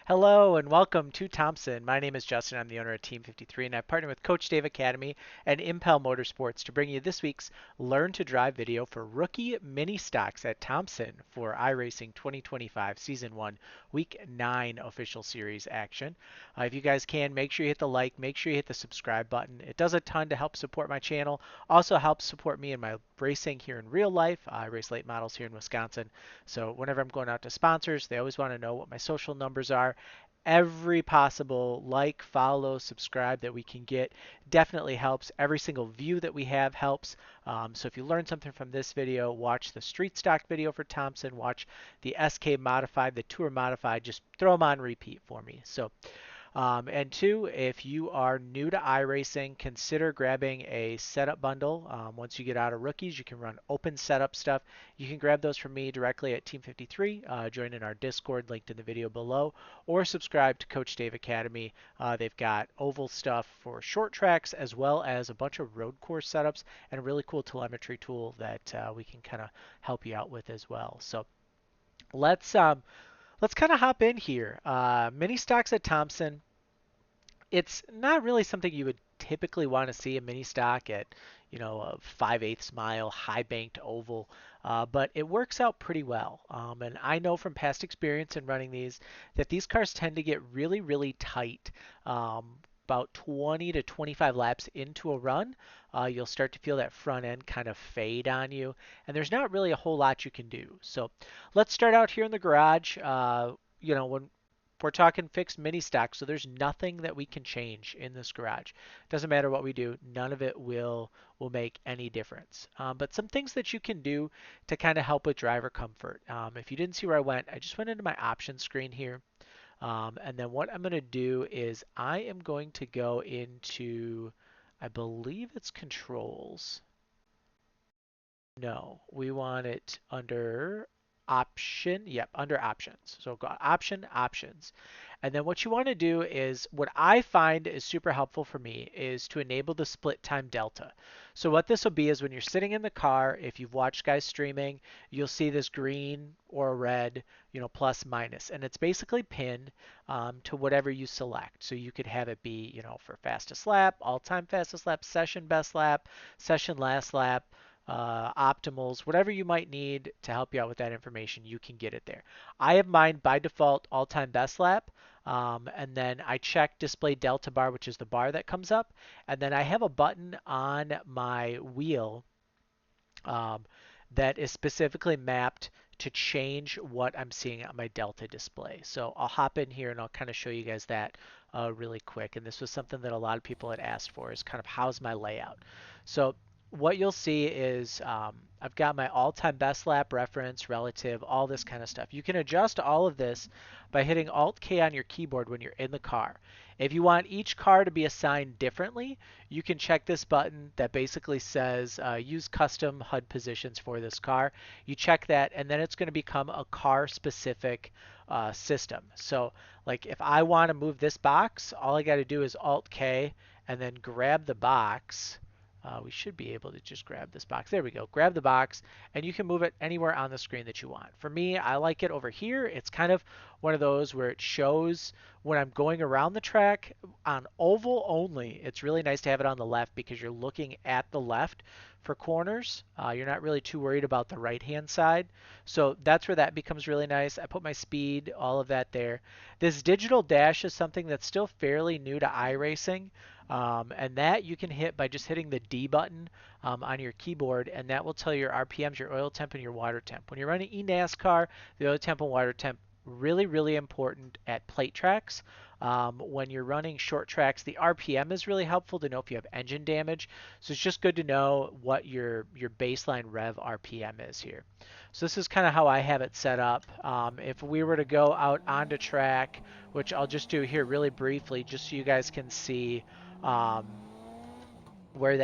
Hello and welcome to Thompson. My name is Justin. I'm the owner of Team 53, and I've partnered with Coach Dave Academy and Impel Motorsports to bring you this week's Learn to Drive video for rookie mini stocks at Thompson for iRacing 2025 Season 1, Week 9 official series action. If you guys can, make sure you hit the like, make sure you hit the subscribe button. It does a ton to help support my channel, also helps support me in my racing here in real life. I race late models here in Wisconsin, so whenever I'm going out to sponsors, they always want to know what my social numbers are. Every possible like, follow, subscribe that we can get definitely helps. Every single view that we have helps. So if you learn something from this video, watch the street stock video for Thompson, watch the SK modified, the tour modified, just throw them on repeat for me. And two, if you are new to iRacing, consider grabbing a setup bundle. Once you get out of rookies, you can run open setup stuff. You can grab those from me directly at Team 53. Join in our Discord linked in the video below, or subscribe to Coach Dave Academy. They've got oval stuff for short tracks as well as a bunch of road course setups and a really cool telemetry tool that we can kind of help you out with as well. So let's um, let's kind of hop in here. Mini stocks at Thompson. It's not really something you would typically want to see a mini stock at, a 5/8 mile high banked oval, but it works out pretty well. And I know from past experience in running these that these cars tend to get really, really tight. About 20 to 25 laps into a run, you'll start to feel that front end kind of fade on you, and there's not really a whole lot you can do. So let's start out here in the garage. When we're talking fixed mini stock, so there's nothing that we can change in this garage. Doesn't matter what we do, none of it will make any difference. But some things that you can do to kind of help with driver comfort. If you didn't see where I just went into my options screen here. And then what I'm going to do is I am going to go into, I believe it's controls. No, we want it under option. Yep, under options. So go options. And then what you want to do is what I find is super helpful for me is to enable the split time delta. So what this will be is when you're sitting in the car, if you've watched guys streaming, you'll see this green or red, plus minus, and it's basically pinned to whatever you select. So you could have it be, for fastest lap, all-time fastest lap, session best lap, session last lap, optimals, whatever you might need to help you out with that information, you can get it there. I have mine by default all-time best lap, and then I check display delta bar, which is the bar that comes up, and then I have a button on my wheel um, that is specifically mapped to change what I'm seeing on my delta display. So I'll hop in here and I'll kind of show you guys that really quick. And this was something that a lot of people had asked for, is kind of how's my layout. So what you'll see is I've got my all-time best lap reference, relative, all this kind of stuff. You can adjust all of this by hitting Alt-K on your keyboard when you're in the car. If you want each car to be assigned differently, you can check this button that basically says use custom HUD positions for this car. You check that, and then it's going to become a car-specific system. So like if I want to move this box, all I got to do is Alt-K and then grab the box. We should be able to just grab this box. There we go. Grab the box, and you can move it anywhere on the screen that you want. For me, I like it over here. It's kind of one of those where it shows when I'm going around the track on oval only. It's really nice to have it on the left because you're looking at the left for corners. You're not really too worried about the right-hand side. So that's where that becomes really nice. I put my speed, all of that there. This digital dash is something that's still fairly new to iRacing. And that you can hit by just hitting the D button on your keyboard, and that will tell you your RPMs, your oil temp, and your water temp. When you're running eNASCAR, the oil temp and water temp really, really important at plate tracks. When you're running short tracks, the RPM is really helpful to know if you have engine damage. So it's just good to know what your baseline rev RPM is here. So this is kind of how I have it set up. If we were to go out onto track, which I'll just do here really briefly, just so you guys can see um, where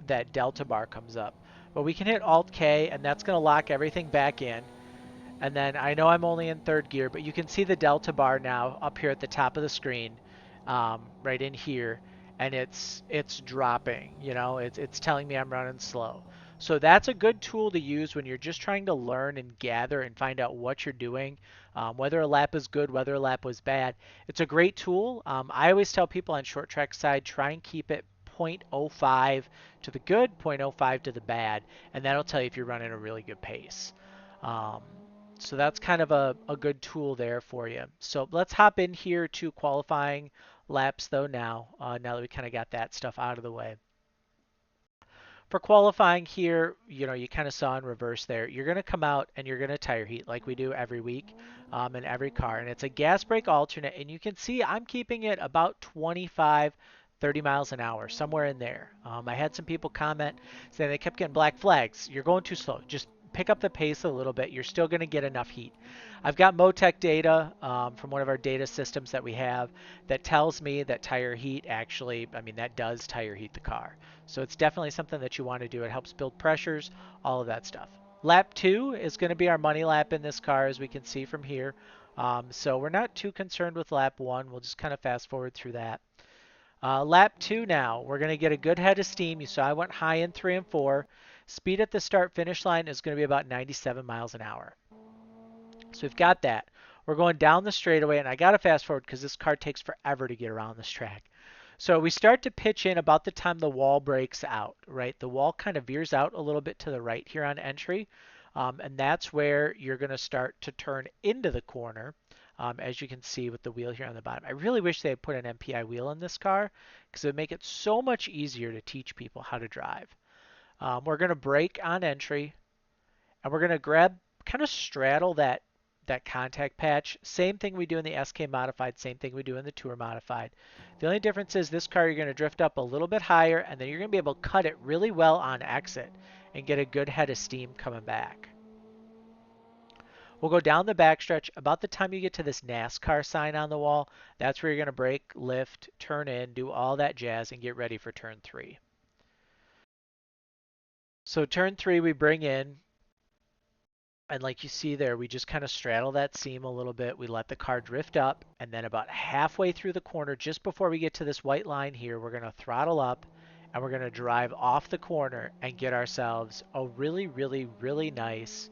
that delta bar comes up. But we can hit Alt K, and that's going to lock everything back in. And then I know I'm only in third gear, but you can see the delta bar now up here at the top of the screen, right in here, and it's dropping. It's telling me I'm running slow. So that's a good tool to use when you're just trying to learn and gather and find out what you're doing whether a lap is good, whether a lap was bad. It's a great tool. I always tell people on short track side, try and keep it 0.05 to the good, 0.05 to the bad, and that'll tell you if you're running a really good pace. Um, so that's kind of a good tool there for you. So let's hop in here to qualifying laps though now, now that we kind of got that stuff out of the way. For qualifying here, you kind of saw in reverse there. You're going to come out and you're going to tire heat like we do every week in every car. And it's a gas brake alternate. And you can see I'm keeping it about 25, 30 miles an hour, somewhere in there. I had some people comment saying they kept getting black flags. You're going too slow. Just pick up the pace a little bit. You're still going to get enough heat. I've got Motec data from one of our data systems that we have that tells me that tire heat actually, I mean, that does tire heat the car. So it's definitely something that you want to do. It helps build pressures, all of that stuff. Lap 2 is going to be our money lap in this car, as we can see from here. So we're not too concerned with lap 1. We'll just kind of fast forward through that. Lap 2 now, we're going to get a good head of steam. You saw I went high in 3 and 4. Speed at the start finish line is going to be about 97 miles an hour. So we've got that. We're going down the straightaway, and I got to fast forward because this car takes forever to get around this track. So we start to pitch in about the time the wall breaks out, right? The wall kind of veers out a little bit to the right here on entry, and that's where you're going to start to turn into the corner, as you can see with the wheel here on the bottom. I really wish they had put an MPI wheel in this car because it would make it so much easier to teach people how to drive. We're going to brake on entry, and we're going to grab, kind of straddle that contact patch. Same thing we do in the SK modified, same thing we do in the Tour modified. The only difference is this car you're going to drift up a little bit higher, and then you're going to be able to cut it really well on exit and get a good head of steam coming back. We'll go down the backstretch. About the time you get to this NASCAR sign on the wall, that's where you're going to brake, lift, turn in, do all that jazz, and get ready for turn 3. So turn 3 we bring in, and like you see there, we just kind of straddle that seam a little bit. We let the car drift up, and then about halfway through the corner, just before we get to this white line here, we're going to throttle up, and we're going to drive off the corner and get ourselves a really, really, really nice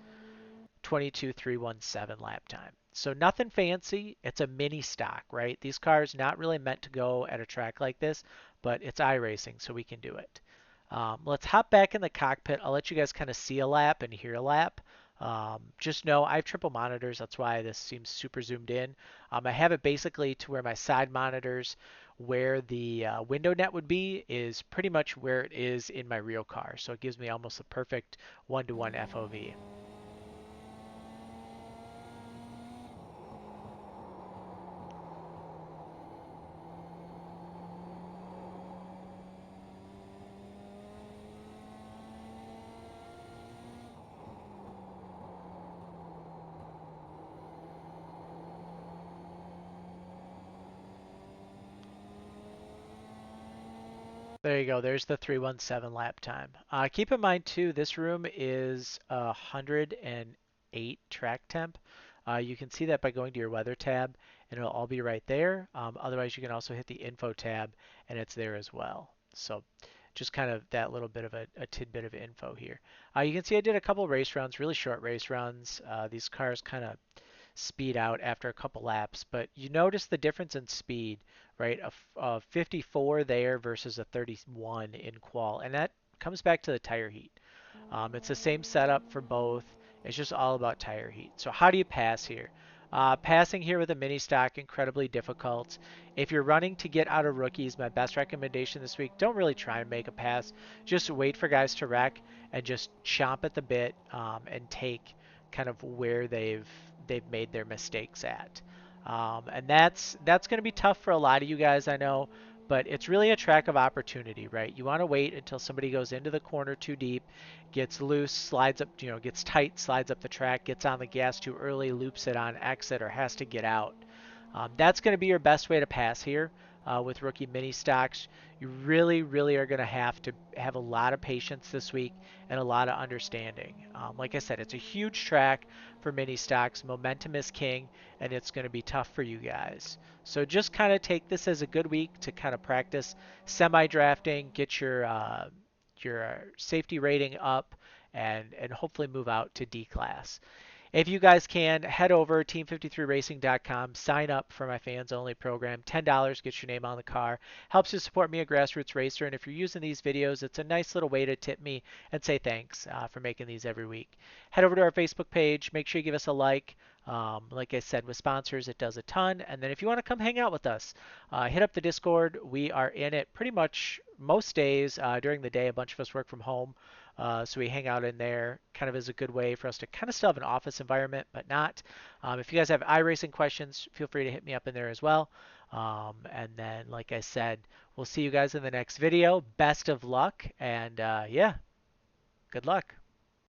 22.317 lap time. So nothing fancy. It's a mini stock, right? These cars not really meant to go at a track like this, but it's iRacing, so we can do it. Let's hop back in the cockpit. I'll let you guys kind of see a lap and hear a lap. Just know I have triple monitors. That's why this seems super zoomed in. I have it basically to where my side monitors, where the window net would be, is pretty much where it is in my real car. So it gives me almost a perfect one-to-one FOV. There you go. There's the 317 lap time. Keep in mind too, this room is 108 track temp. You can see that by going to your weather tab, and it'll all be right there. Otherwise, you can also hit the info tab, and it's there as well. So just kind of that little bit of a tidbit of info here. You can see I did a couple race rounds, really short race runs. These cars kind of speed out after a couple laps, but you notice the difference in speed, right? A 54 there versus a 31 in qual, and that comes back to the tire heat. It's the same setup for both. It's just all about tire heat. So how do you pass here? Passing here with a mini stock, incredibly difficult. If you're running to get out of rookies, my best recommendation this week, don't really try and make a pass. Just wait for guys to wreck and just chomp at the bit and take kind of where they've made their mistakes at. And that's going to be tough for a lot of you guys, I know, but it's really a track of opportunity, right? You want to wait until somebody goes into the corner too deep, gets loose, slides up, gets tight, slides up the track, gets on the gas too early, loops it on exit, or has to get out. That's going to be your best way to pass here with rookie mini stocks. You really, really are going to have a lot of patience this week and a lot of understanding. Like I said, it's a huge track for mini stocks. Momentum is king, and it's going to be tough for you guys. So just kind of take this as a good week to kind of practice semi-drafting, get your safety rating up, and hopefully move out to D class. If you guys can, head over team53racing.com, sign up for my fans only program. $10 gets your name on the car, helps you support me, a grassroots racer. And if you're using these videos, it's a nice little way to tip me and say thanks for making these every week. Head over to our Facebook page. Make sure you give us a like. Like I said, with sponsors, it does a ton. And then if you want to come hang out with us, hit up the Discord. We are in it pretty much most days during the day. A bunch of us work from home. So we hang out in there kind of as a good way for us to kind of still have an office environment, but not. If you guys have iRacing questions, feel free to hit me up in there as well. And then, like I said, we'll see you guys in the next video. Best of luck, and yeah, good luck.